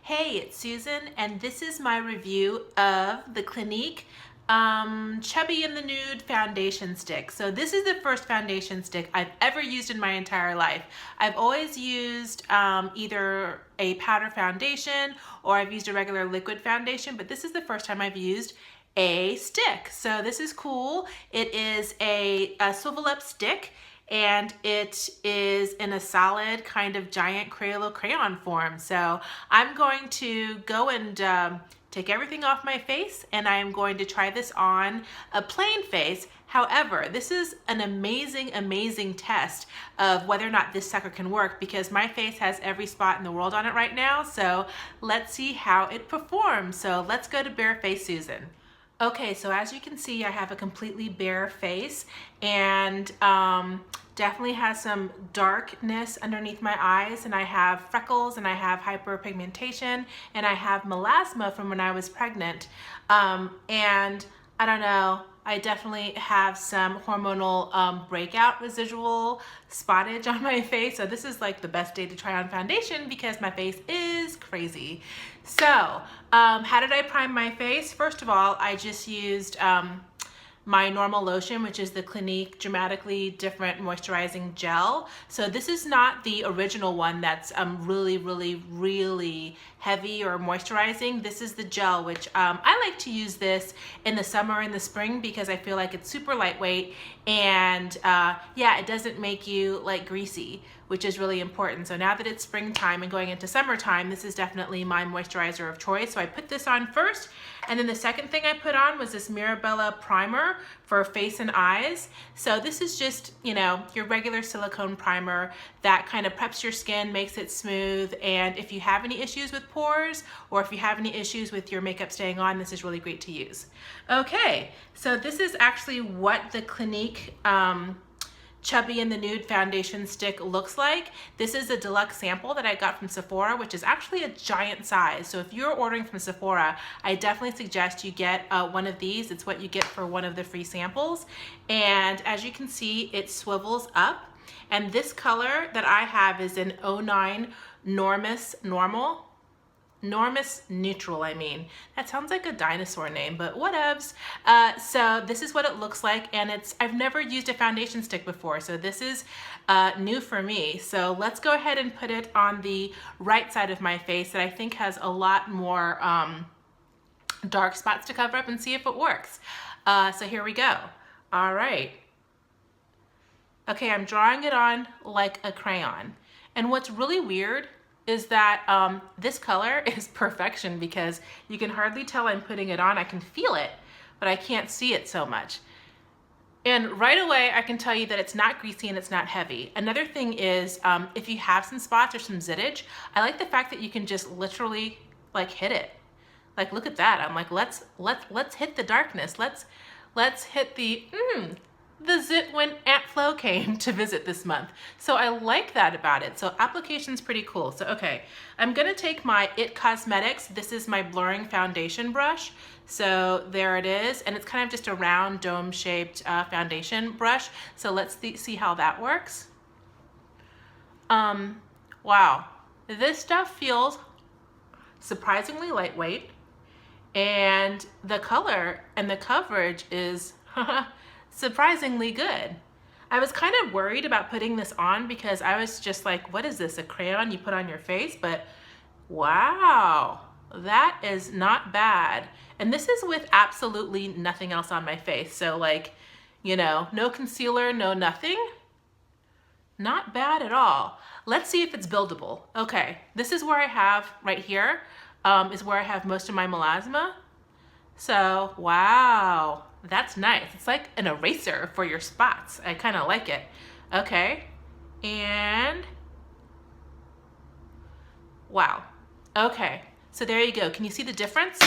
Hey, it's Susan, and this is my review of the Clinique Chubby in the Nude foundation stick. So this is the first foundation stick I've ever used in my entire life. I've always used either a powder foundation or I've used a regular liquid foundation, but this is the first time I've used a stick. So this is cool. It is a swivel up stick, and it is in a solid kind of giant crayola crayon form. So I'm going to go and take everything off my face, and I am going to try this on a plain face. However, this is an amazing test of whether or not this sucker can work, because my face has every spot in the world on it right now. So let's see how it performs. So let's go to bare face Susan. Okay, so as you can see, I have a completely bare face, and definitely has some darkness underneath my eyes, and I have freckles, and I have hyperpigmentation, and I have melasma from when I was pregnant. And I don't know, I definitely have some hormonal breakout residual spottage on my face. So this is like the best day to try on foundation because my face is crazy. So how did I prime my face? First of all, I just used my normal lotion, which is the Clinique Dramatically Different Moisturizing Gel. So this is not the original one that's really heavy or moisturizing. This is the gel, which I like to use this in the summer and the spring because I feel like it's super lightweight, and yeah, it doesn't make you like greasy, which is really important. So now that it's springtime and going into summertime, this is definitely my moisturizer of choice. So I put this on first, and then the second thing I put on was this Mirabella Primer for face and eyes. So this is just, you know, your regular silicone primer that kind of preps your skin, makes it smooth, and if you have any issues with pores, or if you have any issues with your makeup staying on, this is really great to use. Okay, so this is actually what the Clinique Chubby in the Nude foundation stick looks like. This is a deluxe sample that I got from Sephora, which is actually a giant size. So if you're ordering from Sephora, I definitely suggest you get one of these. It's what you get for one of the free samples. And as you can see, it swivels up. And this color that I have is an 09 Normous Neutral, I mean. That sounds like a dinosaur name, but whatevs. So this is what it looks like, and I've never used a foundation stick before, so this is new for me. So let's go ahead and put it on the right side of my face that I think has a lot more dark spots to cover up, and see if it works. So here we go. All right. Okay, I'm drawing it on like a crayon. And what's really weird is that this color is perfection, because you can hardly tell I'm putting it on. I can feel it, but I can't see it so much. And right away, I can tell you that it's not greasy and it's not heavy. Another thing is, if you have some spots or some zittage, I like the fact that you can just literally like hit it. Like, look at that. I'm like, let's hit the darkness. Let's hit the zit when Aunt Flo came to visit this month. So I like that about it. So application's pretty cool. So okay, I'm gonna take my IT Cosmetics. This is my blurring foundation brush. So there it is. And it's kind of just a round dome shaped foundation brush. So let's see how that works. Wow, this stuff feels surprisingly lightweight, and the color and the coverage is surprisingly good. I was kind of worried about putting this on because I was just like, what is this, a crayon you put on your face? But wow, that is not bad. And this is with absolutely nothing else on my face. So like, you know, no concealer, no nothing. Not bad at all. Let's see if it's buildable. Okay, this is where I have, right here, is where I have most of my melasma. So, wow, that's nice. It's like an eraser for your spots. I kind of like it. Okay, and wow. Okay, so there you go. Can you see the difference?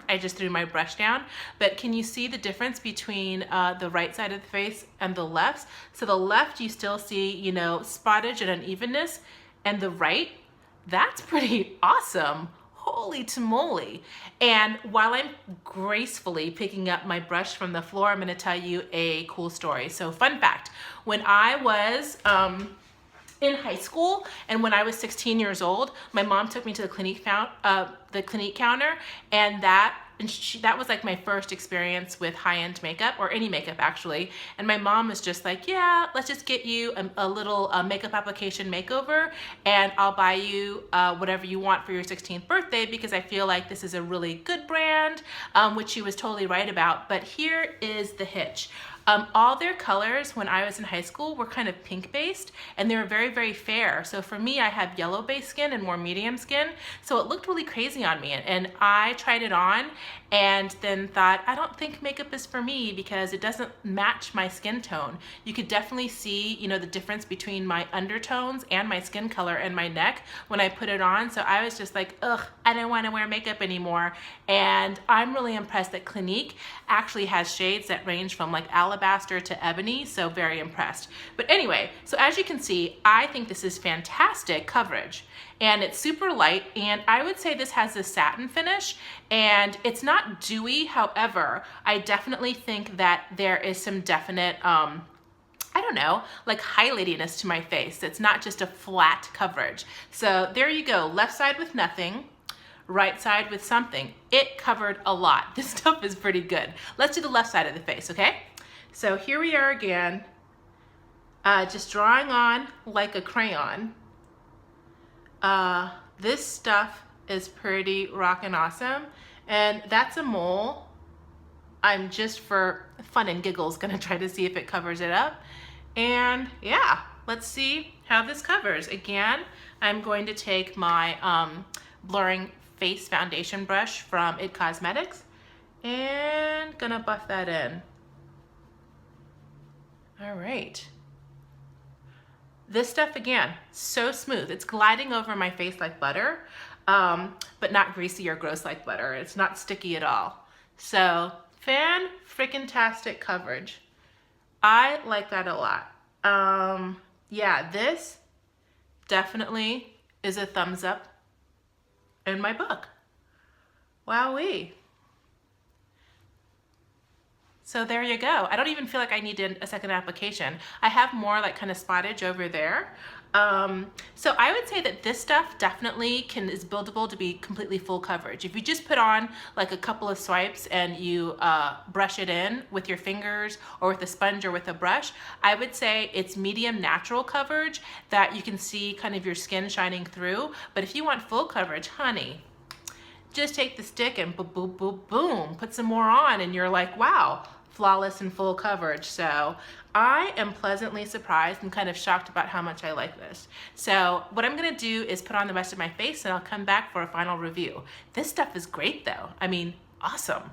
I just threw my brush down, but can you see the difference between the right side of the face and the left? So the left, you still see, you know, spottage and unevenness, and the right, that's pretty awesome. Holy tamale. And while I'm gracefully picking up my brush from the floor, I'm going to tell you a cool story. So fun fact, when I was in high school, and when I was 16 years old, my mom took me to the Clinique counter, and that was like my first experience with high-end makeup, or any makeup actually. And my mom was just like, yeah, let's just get you a little makeup application makeover, and I'll buy you whatever you want for your 16th birthday, because I feel like this is a really good brand, which she was totally right about. But here is the hitch. All their colors when I was in high school were kind of pink based, and they were very, very fair. So for me, I have yellow based skin and more medium skin, so it looked really crazy on me. And I tried it on and then thought, I don't think makeup is for me because it doesn't match my skin tone. You could definitely see, you know, the difference between my undertones and my skin color and my neck when I put it on. So I was just like, ugh, I don't want to wear makeup anymore. And I'm really impressed that Clinique actually has shades that range from like alabaster to ebony, so very impressed. But anyway, so as you can see, I think this is fantastic coverage, and it's super light, and I would say this has a satin finish, and it's not dewy. However, I definitely think that there is some definite I don't know, like highlightiness to my face. It's not just a flat coverage. So there you go, left side with nothing, right side with something. It covered a lot. This stuff is pretty good. Let's do the left side of the face, okay? So here we are again, just drawing on like a crayon. This stuff is pretty rockin' awesome. And that's a mole. I'm just for fun and giggles gonna try to see if it covers it up. And yeah, let's see how this covers. Again, I'm going to take my blurring face foundation brush from It Cosmetics and gonna buff that in. All right. This stuff, again, so smooth. It's gliding over my face like butter, but not greasy or gross like butter. It's not sticky at all. So fan-frickin-tastic coverage. I like that a lot. Yeah, this definitely is a thumbs up in my book. Wowee. So there you go. I don't even feel like I needed a second application. I have more like kind of spottage over there. So I would say that this stuff definitely is buildable to be completely full coverage. If you just put on like a couple of swipes and you brush it in with your fingers or with a sponge or with a brush, I would say it's medium natural coverage that you can see kind of your skin shining through. But if you want full coverage, honey, just take the stick and boom, boom, boom, boom, put some more on, and you're like, wow, flawless and full coverage. So I am pleasantly surprised and kind of shocked about how much I like this. So what I'm gonna do is put on the rest of my face, and I'll come back for a final review. This stuff is great though. I mean, awesome.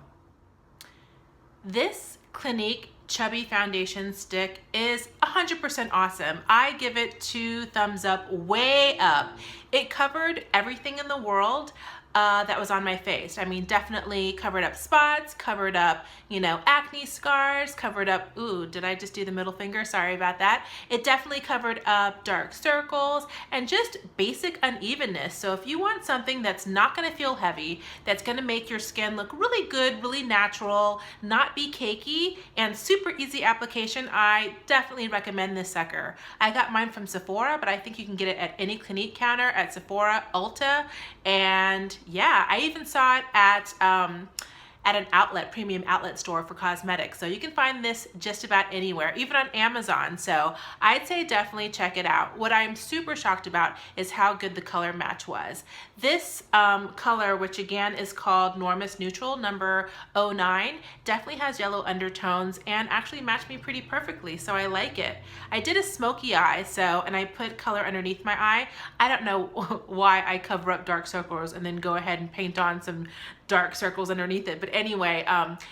This Clinique Chubby foundation stick is 100% awesome. I give it 2 thumbs up, way up. It covered everything in the world that was on my face. I mean, definitely covered up spots, covered up, you know, acne scars, covered up, ooh, did I just do the middle finger? Sorry about that. It definitely covered up dark circles and just basic unevenness. So if you want something that's not gonna feel heavy, that's gonna make your skin look really good, really natural, not be cakey, and super easy application, I definitely recommend this sucker. I got mine from Sephora, but I think you can get it at any Clinique counter, at Sephora, Ulta, and yeah, I even saw it at an outlet, premium outlet store for cosmetics. So you can find this just about anywhere, even on Amazon. So I'd say definitely check it out. What I'm super shocked about is how good the color match was. This color, which again is called Normus Neutral number 09, definitely has yellow undertones and actually matched me pretty perfectly. So I like it. I did a smoky eye, and I put color underneath my eye. I don't know why I cover up dark circles and then go ahead and paint on some dark circles underneath it. But anyway,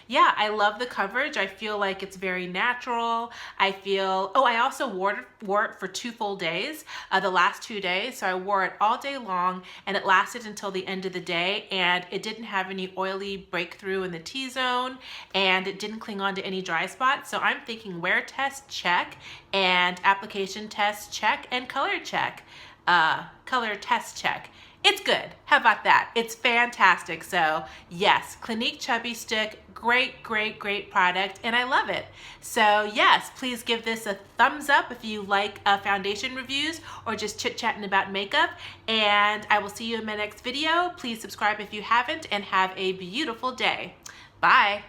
yeah, I love the coverage. I feel like it's very natural. I feel, oh, I also wore it for 2 full days, the last 2 days. So I wore it all day long, and it lasted until the end of the day, and it didn't have any oily breakthrough in the T-zone, and it didn't cling on to any dry spots. So I'm thinking wear test, check, and application test, check, and color check, color test check. it's good. How about that? It's fantastic. So yes, Clinique Chubby Stick, great, great, great product, and I love it. So yes, please give this a thumbs up if you like foundation reviews or just chit-chatting about makeup, and I will see you in my next video. Please subscribe if you haven't, and have a beautiful day. Bye.